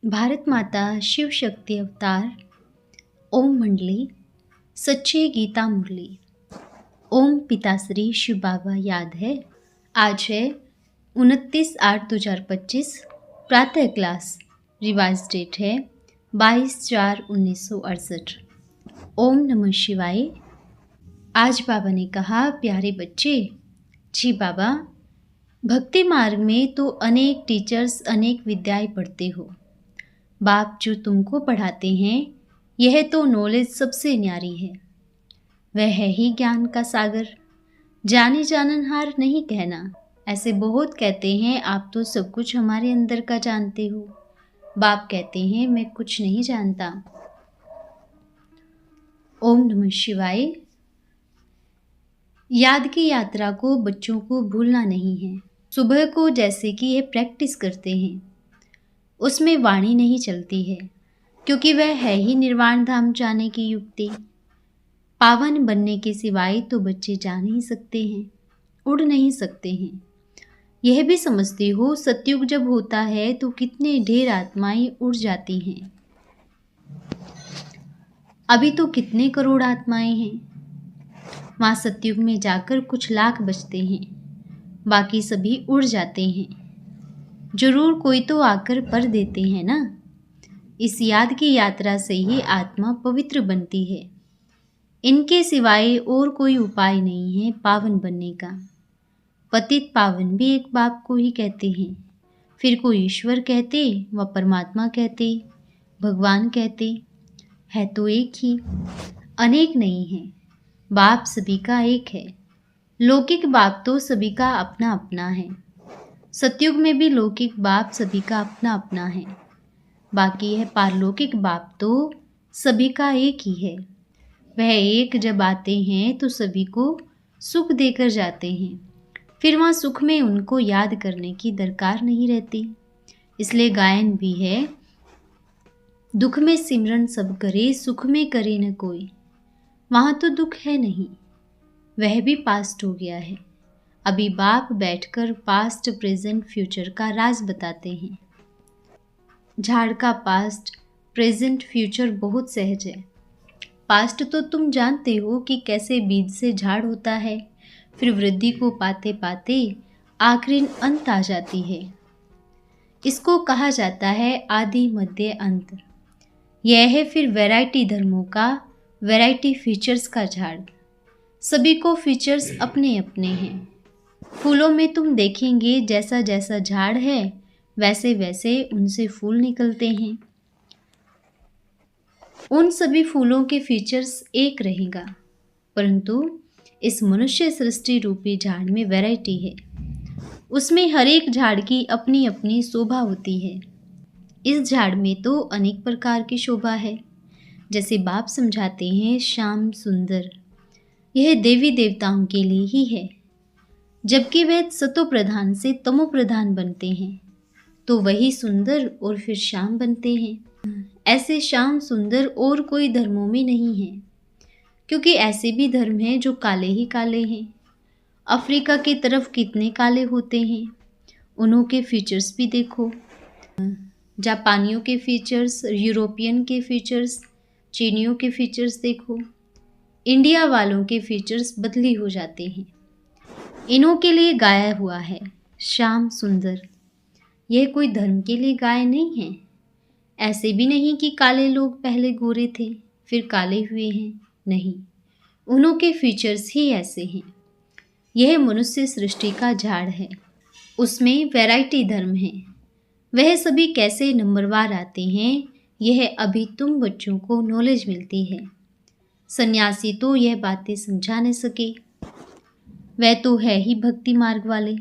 भारत माता शिव शक्ति अवतार। ओम मंडली सच्चे गीता मुरली। ओम पिताश्री शिव बाबा याद है। आज है 29/8/2025। प्रातः क्लास। रिवाइज डेट है 22/4/1968। ओम नमः शिवाय। आज बाबा ने कहा, प्यारे बच्चे, जी बाबा, भक्ति मार्ग में तो अनेक टीचर्स अनेक विद्याएं पढ़ते हो। बाप जो तुमको पढ़ाते हैं, यह तो नॉलेज सबसे न्यारी है। वह है ही ज्ञान का सागर। जाने जाननहार नहीं कहना। ऐसे बहुत कहते हैं, आप तो सब कुछ हमारे अंदर का जानते हो। बाप कहते हैं, मैं कुछ नहीं जानता। ओम नमः शिवाय। याद की यात्रा को बच्चों को भूलना नहीं है। सुबह को जैसे कि ये प्रैक्टिस करते हैं, उसमें वाणी नहीं चलती है, क्योंकि वह है ही निर्वाण धाम जाने की युक्ति। पावन बनने के सिवाय तो बच्चे जा नहीं सकते हैं, उड़ नहीं सकते हैं। यह भी समझते हो, सतयुग जब होता है तो कितने ढेर आत्माएं उड़ जाती हैं। अभी तो कितने करोड़ आत्माएं हैं। वहाँ सतयुग में जाकर कुछ लाख बचते हैं, बाकी सभी उड़ जाते हैं। जरूर कोई तो आकर पर देते हैं ना। इस याद की यात्रा से ही आत्मा पवित्र बनती है। इनके सिवाय और कोई उपाय नहीं है पावन बनने का। पतित पावन भी एक बाप को ही कहते हैं, फिर कोई ईश्वर कहते व परमात्मा कहते, भगवान कहते। है तो एक ही, अनेक नहीं है। बाप सभी का एक है। लौकिक बाप तो सभी का अपना अपना है। सतयुग में भी लौकिक बाप सभी का अपना अपना है। बाकी है पारलौकिक बाप तो सभी का एक ही है। वह एक जब आते हैं तो सभी को सुख देकर जाते हैं। फिर वहाँ सुख में उनको याद करने की दरकार नहीं रहती। इसलिए गायन भी है, दुख में सिमरन सब करे, सुख में करे न कोई। वहाँ तो दुख है नहीं, वह भी पास्ट हो गया है। अभी बाप बैठकर पास्ट प्रेजेंट फ्यूचर का राज बताते हैं। झाड़ का पास्ट प्रेजेंट फ्यूचर बहुत सहज है। पास्ट तो तुम जानते हो कि कैसे बीज से झाड़ होता है, फिर वृद्धि को पाते पाते आखिरी अंत आ जाती है। इसको कहा जाता है आदि मध्य अंत। यह है फिर वैरायटी धर्मों का, वैरायटी फीचर्स का झाड़। सभी को फीचर्स अपने अपने हैं। फूलों में तुम देखेंगे जैसा जैसा झाड़ है वैसे वैसे उनसे फूल निकलते हैं। उन सभी फूलों के फीचर्स एक रहेगा, परंतु इस मनुष्य सृष्टि रूपी झाड़ में वैरायटी है। उसमें हर एक झाड़ की अपनी अपनी शोभा होती है। इस झाड़ में तो अनेक प्रकार की शोभा है। जैसे बाप समझाते हैं, श्याम सुंदर, यह देवी देवताओं के लिए ही है। जबकि वे सतो प्रधान से तमो प्रधान बनते हैं तो वही सुंदर और फिर श्याम बनते हैं। ऐसे श्याम सुंदर और कोई धर्मों में नहीं है, क्योंकि ऐसे भी धर्म हैं जो काले ही काले हैं। अफ्रीका की तरफ कितने काले होते हैं, उन्हों के फीचर्स भी देखो। जापानियों के फीचर्स, यूरोपियन के फीचर्स, चीनियों के फीचर्स देखो। इंडिया वालों के फीचर्स बदली हो जाते हैं। इन्हों के लिए गाया हुआ है श्याम सुंदर। यह कोई धर्म के लिए गाय नहीं है। ऐसे भी नहीं कि काले लोग पहले गोरे थे फिर काले हुए हैं, नहीं, उन्हों के फीचर्स ही ऐसे हैं। यह मनुष्य सृष्टि का झाड़ है, उसमें वैरायटी धर्म है। वह सभी कैसे नंबरवार आते हैं, यह अभी तुम बच्चों को नॉलेज मिलती है। सन्यासी तो यह बातें समझा न सके, वह तो है ही भक्ति मार्ग वाले।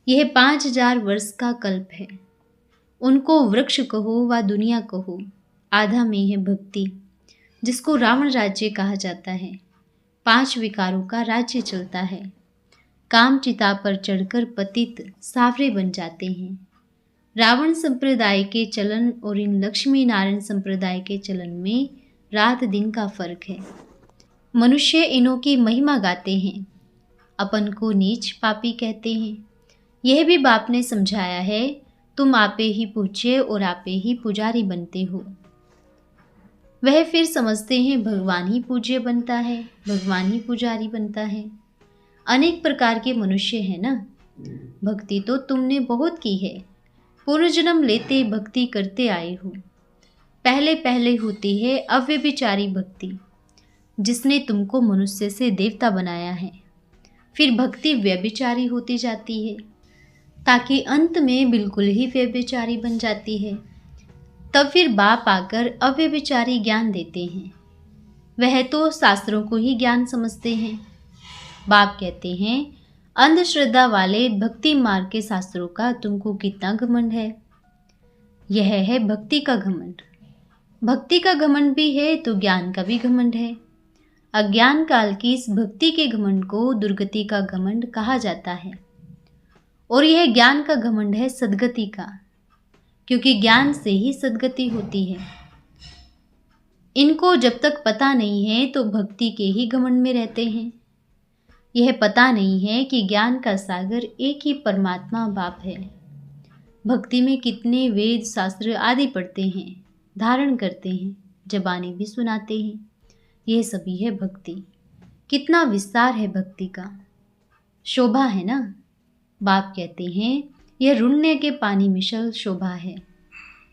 यह 5000 वर्ष का कल्प है। उनको वृक्ष कहो व दुनिया कहो, आधा में है भक्ति, जिसको रावण राज्य कहा जाता है। 5 विकारों का राज्य चलता है। काम चिता पर चढ़कर पतित सावरे बन जाते हैं। रावण संप्रदाय के चलन और इन लक्ष्मी नारायण संप्रदाय के चलन में रात दिन का फर्क है। मनुष्य इन्हों की महिमा गाते हैं, अपन को नीच पापी कहते हैं। यह भी बाप ने समझाया है, तुम आपे ही पूज्य और आपे ही पुजारी बनते हो। वह फिर समझते हैं भगवान ही पूज्य बनता है, भगवान ही पुजारी बनता है। अनेक प्रकार के मनुष्य हैं ना। भक्ति तो तुमने बहुत की है, पूर्व जन्म लेते भक्ति करते आए हो। पहले पहले होती है अव्यभिचारी भक्ति, जिसने तुमको मनुष्य से देवता बनाया है। फिर भक्ति व्यभिचारी होती जाती है, ताकि अंत में बिल्कुल ही व्यभिचारी बन जाती है। तब फिर बाप आकर अव्यभिचारी ज्ञान देते हैं। वह तो शास्त्रों को ही ज्ञान समझते हैं। बाप कहते हैं, अंधश्रद्धा वाले भक्ति मार्ग के शास्त्रों का तुमको कितना घमंड है। यह है भक्ति का घमंड। भक्ति का घमंड भी है तो ज्ञान का भी घमंड है। अज्ञान काल की इस भक्ति के घमंड को दुर्गति का घमंड कहा जाता है, और यह ज्ञान का घमंड है सद्गति का, क्योंकि ज्ञान से ही सद्गति होती है। इनको जब तक पता नहीं है तो भक्ति के ही घमंड में रहते हैं। यह पता नहीं है कि ज्ञान का सागर एक ही परमात्मा बाप है। भक्ति में कितने वेद शास्त्र आदि पढ़ते हैं, धारण करते हैं, जबानी भी सुनाते हैं। यह सभी है भक्ति। कितना विस्तार है भक्ति का, शोभा है ना। बाप कहते हैं, यह रुण्य के पानी मिशल शोभा है।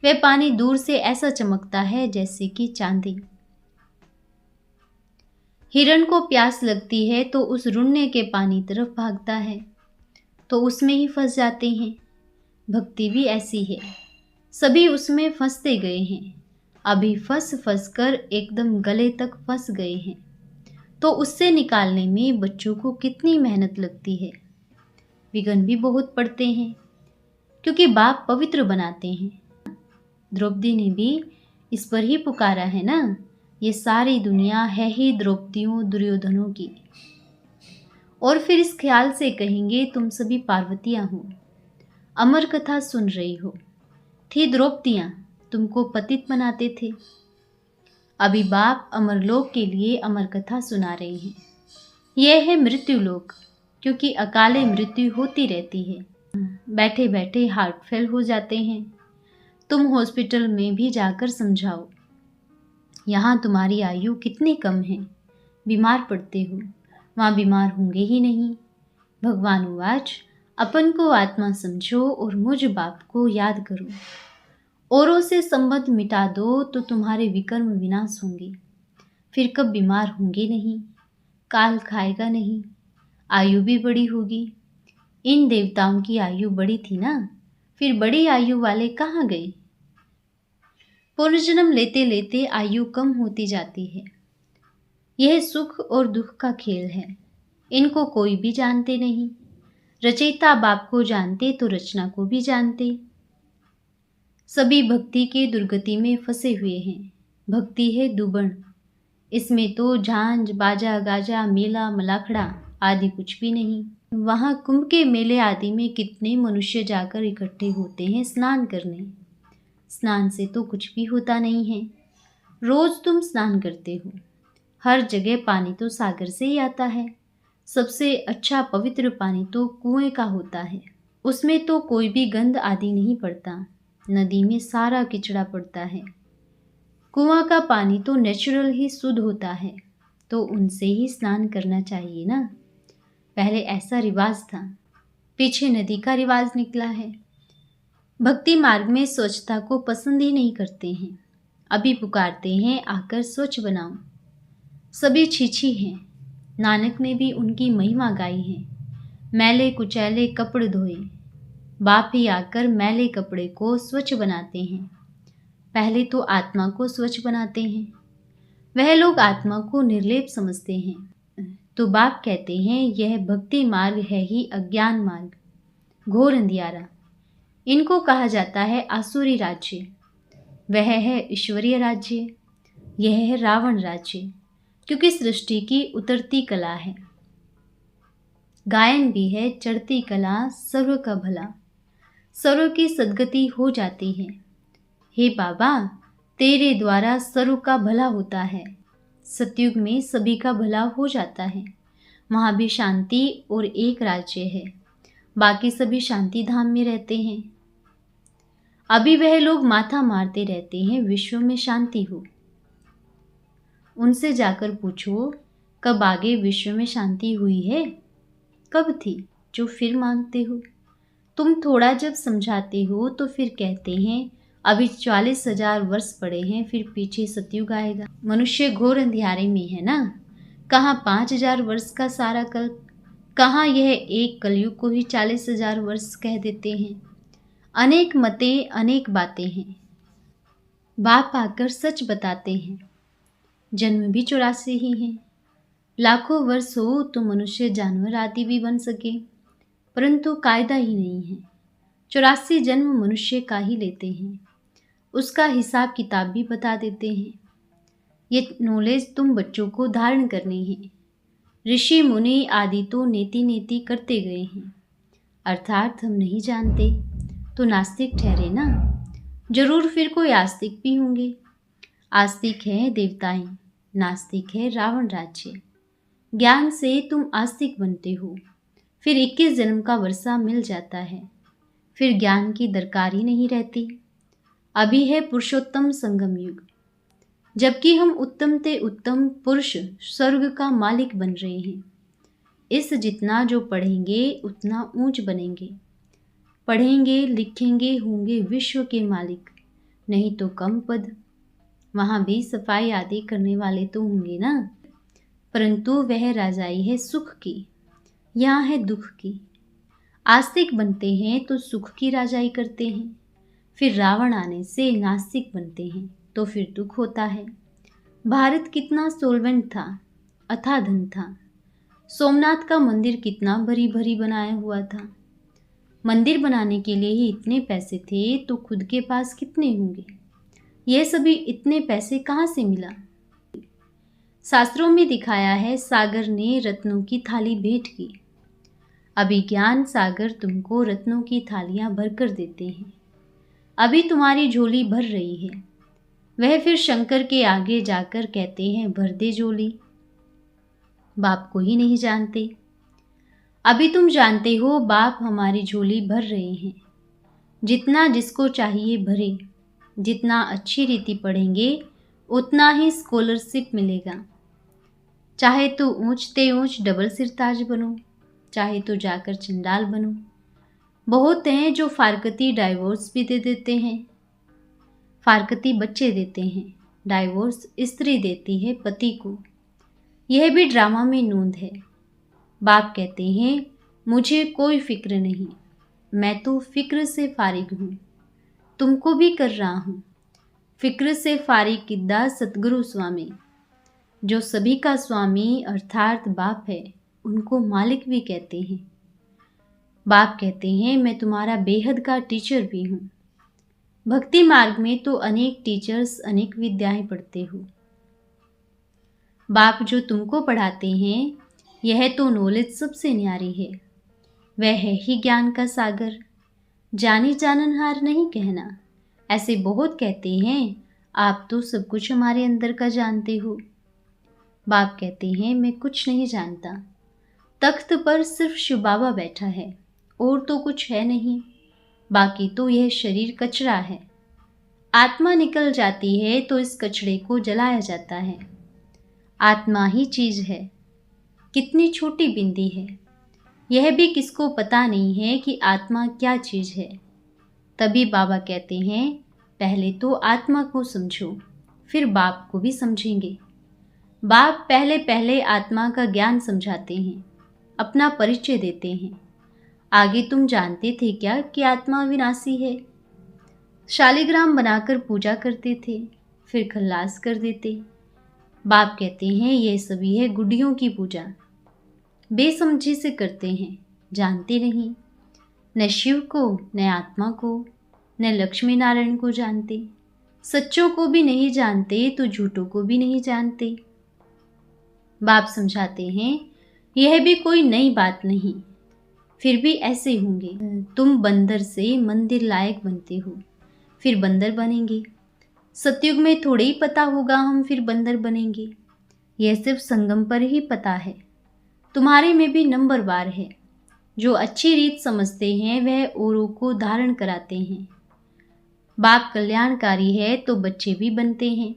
वह पानी दूर से ऐसा चमकता है जैसे कि चांदी। हिरण को प्यास लगती है तो उस रुण्य के पानी तरफ भागता है, तो उसमें ही फंस जाते हैं। भक्ति भी ऐसी है, सभी उसमें फंसते गए हैं। अभी फंस फंस कर एकदम गले तक फंस गए हैं, तो उससे निकालने में बच्चों को कितनी मेहनत लगती है। विघ्न भी बहुत पड़ते हैं, क्योंकि बाप पवित्र बनाते हैं। द्रौपदी ने भी इस पर ही पुकारा है ना। ये सारी दुनिया है ही द्रौपदियों दुर्योधनों की। और फिर इस ख्याल से कहेंगे, तुम सभी पार्वतियां हो, अमर कथा सुन रही हो। थी द्रौपदियां, तुमको पतित बनाते थे। अभी बाप अमरलोक के लिए अमर कथा सुना रहे हैं। यह है मृत्यु लोक, क्योंकि अकाले मृत्यु होती रहती है। बैठे बैठे हार्ट फेल हो जाते हैं। तुम हॉस्पिटल में भी जाकर समझाओ, यहाँ तुम्हारी आयु कितनी कम है, बीमार पड़ते हो, वहाँ बीमार होंगे ही नहीं। भगवान उवाच, अपन को आत्मा समझो और मुझ बाप को याद करो। औरों से संबंध मिटा दो तो तुम्हारे विकर्म विनाश होंगे। फिर कब बीमार होंगे नहीं, काल खाएगा नहीं, आयु भी बड़ी होगी। इन देवताओं की आयु बड़ी थी ना, फिर बड़ी आयु वाले कहाँ गए। पुनर्जन्म लेते लेते आयु कम होती जाती है। यह सुख और दुख का खेल है। इनको कोई भी जानते नहीं। रचयिता बाप को जानते तो रचना को भी जानते। सभी भक्ति के दुर्गति में फंसे हुए हैं। भक्ति है दुबण। इसमें तो झांझ बाजा गाजा मेला मलाखड़ा आदि कुछ भी नहीं। वहाँ कुंभ के मेले आदि में कितने मनुष्य जाकर इकट्ठे होते हैं स्नान करने। स्नान से तो कुछ भी होता नहीं है। रोज तुम स्नान करते हो, हर जगह पानी तो सागर से ही आता है। सबसे अच्छा पवित्र पानी तो कुएं का होता है। उसमें तो कोई भी गंध आदि नहीं पड़ता। नदी में सारा किचड़ा पड़ता है। कुआं का पानी तो नेचुरल ही शुद्ध होता है, तो उनसे ही स्नान करना चाहिए ना। पहले ऐसा रिवाज था, पीछे नदी का रिवाज निकला है। भक्ति मार्ग में स्वच्छता को पसंद ही नहीं करते हैं। अभी पुकारते हैं आकर स्वच्छ बनाओ। सभी छीछी हैं। नानक ने भी उनकी महिमा गाई है। मैले कुचैले कपड़े धोए। बाप ही आकर मैले कपड़े को स्वच्छ बनाते हैं। पहले तो आत्मा को स्वच्छ बनाते हैं। वह लोग आत्मा को निर्लेप समझते हैं। तो बाप कहते हैं, यह भक्ति मार्ग है ही अज्ञान मार्ग, घोर अंधियारा। इनको कहा जाता है आसुरी राज्य। वह है ईश्वरीय राज्य। यह है रावण राज्य, क्योंकि सृष्टि की उतरती कला है। गायन भी है चढ़ती कला, सर्व का भला। सर्व की सद्गति हो जाती है। हे बाबा, तेरे द्वारा सर्व का भला होता है। सतयुग में सभी का भला हो जाता है। वहाँ भी शांति और एक राज्य है। बाकी सभी शांति धाम में रहते हैं। अभी वह लोग माथा मारते रहते हैं विश्व में शांति हो। उनसे जाकर पूछो, कब आगे विश्व में शांति हुई है? कब थी जो फिर मांगते हो? तुम थोड़ा जब समझाते हो तो फिर कहते हैं अभी 40,000 वर्ष पड़े हैं, फिर पीछे सतयुग आएगा। मनुष्य घोर अंधियारे में है ना। कहाँ 5,000 वर्ष का सारा कल्प, कहाँ यह एक कलयुग को ही 40,000 वर्ष कह देते हैं। अनेक मतें, अनेक बातें हैं। बाप आकर सच बताते हैं, जन्म भी 84 ही हैं। लाखों वर्ष हो तो मनुष्य जानवर आदि भी बन सके, परंतु कायदा ही नहीं है। 84 जन्म मनुष्य का ही लेते हैं, उसका हिसाब किताब भी बता देते हैं। ये नॉलेज तुम बच्चों को धारण करनी है। ऋषि मुनि आदि तो नेति नेति करते गए हैं, अर्थात हम नहीं जानते तो नास्तिक ठहरे ना। जरूर फिर कोई आस्तिक भी होंगे। आस्तिक है देवताएं, नास्तिक है रावण राज्य। ज्ञान से तुम आस्तिक बनते हो, फिर 21 जन्म का वर्षा मिल जाता है, फिर ज्ञान की दरकार ही नहीं रहती। अभी है पुरुषोत्तम संगम युग, जबकि हम उत्तम ते उत्तम पुरुष स्वर्ग का मालिक बन रहे हैं। इस जितना जो पढ़ेंगे उतना ऊंच बनेंगे। पढ़ेंगे लिखेंगे होंगे विश्व के मालिक, नहीं तो कम पद। वहाँ भी सफाई आदि करने वाले तो होंगे ना, परंतु वह राजाई है सुख की, यहाँ है दुख की। आस्तिक बनते हैं तो सुख की राजाई करते हैं, फिर रावण आने से नास्तिक बनते हैं तो फिर दुख होता है। भारत कितना सोलवेंट था, अथाह धन था। सोमनाथ का मंदिर कितना भरी भरी बनाया हुआ था। मंदिर बनाने के लिए ही इतने पैसे थे तो खुद के पास कितने होंगे। यह सभी इतने पैसे कहाँ से मिला? शास्त्रों में दिखाया है सागर ने रत्नों की थाली भेंट की। अभी ज्ञान सागर तुमको रत्नों की थालियां भरकर देते हैं। अभी तुम्हारी झोली भर रही है, वह फिर शंकर के आगे जाकर कहते हैं भर दे झोली। बाप को ही नहीं जानते। अभी तुम जानते हो बाप हमारी झोली भर रहे हैं। जितना जिसको चाहिए भरे, जितना अच्छी रीति पढ़ेंगे उतना ही स्कॉलरशिप मिलेगा। चाहे तो ऊंचते ऊंच डबल सिरताज बनो, चाहे तो जाकर चंडाल बनो। बहुत हैं जो फारकती डाइवोर्स भी दे देते हैं। फारकती बच्चे देते हैं, डाइवोर्स स्त्री देती है पति को। यह भी ड्रामा में नूंद है। बाप कहते हैं मुझे कोई फिक्र नहीं, मैं तो फिक्र से फारिग हूँ। तुमको भी कर रहा हूँ। फिक्र से फारिग किद्दा सतगुरु स्वामी, जो सभी का स्वामी अर्थात बाप है, उनको मालिक भी कहते हैं। बाप कहते हैं मैं तुम्हारा बेहद का टीचर भी हूँ। भक्ति मार्ग में तो अनेक टीचर्स अनेक विद्याएं पढ़ते हो। बाप जो तुमको पढ़ाते हैं यह तो नॉलेज सबसे न्यारी है। वह है ही ज्ञान का सागर। जानी जाननहार नहीं कहना। ऐसे बहुत कहते हैं आप तो सब कुछ हमारे अंदर का जानते हो। बाप कहते हैं मैं कुछ नहीं जानता। तख्त पर सिर्फ शिव बाबा बैठा है और तो कुछ है नहीं, बाकी तो यह शरीर कचरा है। आत्मा निकल जाती है तो इस कचड़े को जलाया जाता है। आत्मा ही चीज है। कितनी छोटी बिंदी है, यह भी किसको पता नहीं है कि आत्मा क्या चीज है। तभी बाबा कहते हैं पहले तो आत्मा को समझो, फिर बाप को भी समझेंगे। बाप पहले पहले आत्मा का ज्ञान समझाते हैं, अपना परिचय देते हैं। आगे तुम जानते थे क्या कि आत्मा विनाशी है? शालिग्राम बनाकर पूजा करते थे, फिर खल्लास कर देते। बाप कहते हैं ये सभी है गुड्डियों की पूजा। बेसमझी से करते हैं, जानते नहीं। न शिव को, न आत्मा को, न लक्ष्मी नारायण को जानते। सच्चों को भी नहीं जानते तो झूठों को भी नहीं जानते। बाप समझाते हैं यह भी कोई नई बात नहीं, फिर भी ऐसे होंगे। तुम बंदर से मंदिर लायक बनते हो, फिर बंदर बनेंगे। सतयुग में थोड़े ही पता होगा हम फिर बंदर बनेंगे। यह सिर्फ संगम पर ही पता है। तुम्हारे में भी नंबरवार है। जो अच्छी रीत समझते हैं वह औरों को धारण कराते हैं। बाप कल्याणकारी है तो बच्चे भी बनते हैं।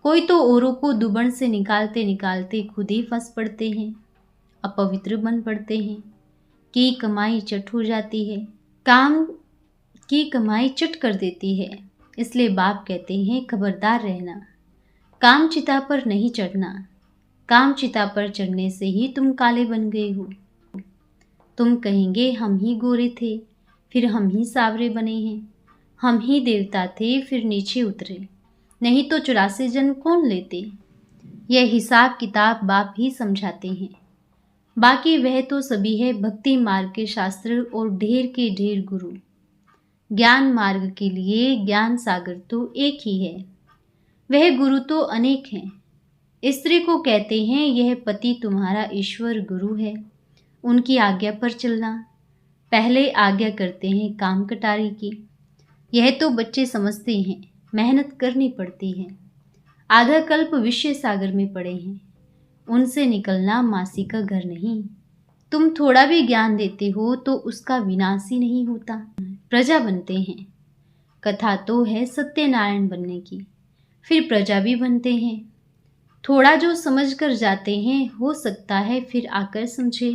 कोई तो औरों को दुबन से निकालते निकालते खुद ही फंस पड़ते हैं, अपवित्र बन पड़ते हैं कि कमाई चट हो जाती है, काम की कमाई चट कर देती है। इसलिए बाप कहते हैं खबरदार रहना, काम चिता पर नहीं चढ़ना। काम चिता पर चढ़ने से ही तुम काले बन गए हो। तुम कहेंगे हम ही गोरे थे, फिर हम ही सावरे बने हैं, हम ही देवता थे फिर नीचे उतरे, नहीं तो 84 जन्म कौन लेते। यह हिसाब किताब बाप ही समझाते हैं। बाकी वह तो सभी है भक्ति मार्ग के शास्त्र और ढेर के ढेर गुरु। ज्ञान मार्ग के लिए ज्ञान सागर तो एक ही है, वह गुरु तो अनेक हैं। स्त्री को कहते हैं यह पति तुम्हारा ईश्वर गुरु है, उनकी आज्ञा पर चलना। पहले आज्ञा करते हैं काम कटारी की। यह तो बच्चे समझते हैं, मेहनत करनी पड़ती है। आधा कल्प विषय सागर में पड़े हैं, उनसे निकलना मासी का घर नहीं। तुम थोड़ा भी ज्ञान देते हो तो उसका विनाश ही नहीं होता, प्रजा बनते हैं। कथा तो है सत्यनारायण बनने की, फिर प्रजा भी बनते हैं। थोड़ा जो समझ कर जाते हैं हो सकता है फिर आकर समझे।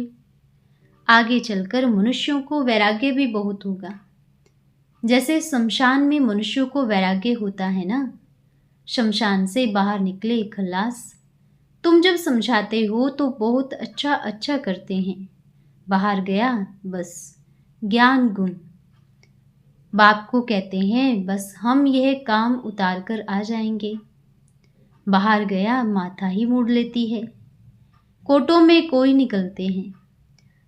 आगे चलकर मनुष्यों को वैराग्य भी बहुत होगा, जैसे शमशान में मनुष्यों को वैराग्य होता है ना। शमशान से बाहर निकले खल्लास। तुम जब समझाते हो तो बहुत अच्छा अच्छा करते हैं, बाहर गया बस ज्ञान गुम। बाप को कहते हैं बस हम यह काम उतार कर आ जाएंगे, बाहर गया माथा ही मोड़ लेती है। कोटों में कोई निकलते हैं,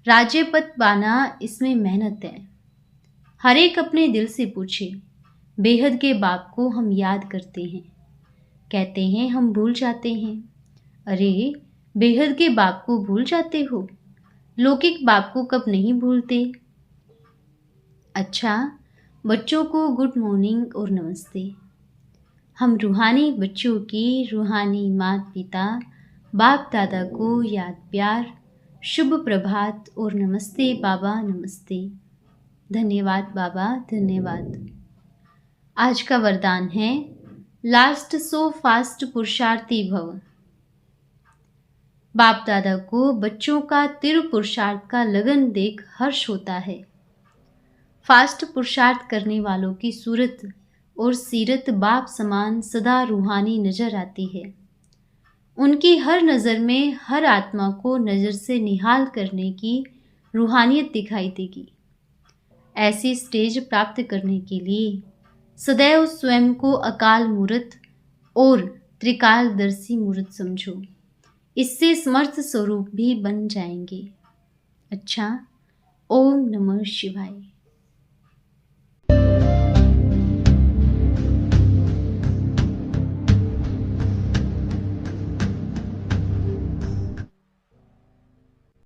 राज्य पद पाना इसमें मेहनत है। हर एक अपने दिल से पूछे, बेहद के बाप को हम याद करते हैं, कहते हैं हम भूल जाते हैं। अरे बेहद के बाप को भूल जाते हो, लौकिक बाप को कब नहीं भूलते। अच्छा, बच्चों को गुड मॉर्निंग और नमस्ते। हम रूहानी बच्चों की रूहानी माता पिता बाप दादा को याद प्यार, शुभ प्रभात और नमस्ते बाबा नमस्ते। धन्यवाद बाबा धन्यवाद। आज का वरदान है लास्ट सो फास्ट पुरुषार्थी भव। बाप दादा को बच्चों का तीव्र पुरुषार्थ का लगन देख हर्ष होता है। फास्ट पुरुषार्थ करने वालों की सूरत और सीरत बाप समान सदा रूहानी नजर आती है। उनकी हर नज़र में हर आत्मा को नज़र से निहाल करने की रूहानियत दिखाई देगी। ऐसी स्टेज प्राप्त करने के लिए सदैव स्वयं को अकाल मूर्त और त्रिकालदर्शी मूर्त समझो, इससे समर्थ स्वरूप भी बन जाएंगे। अच्छा, ओम नमः शिवाय।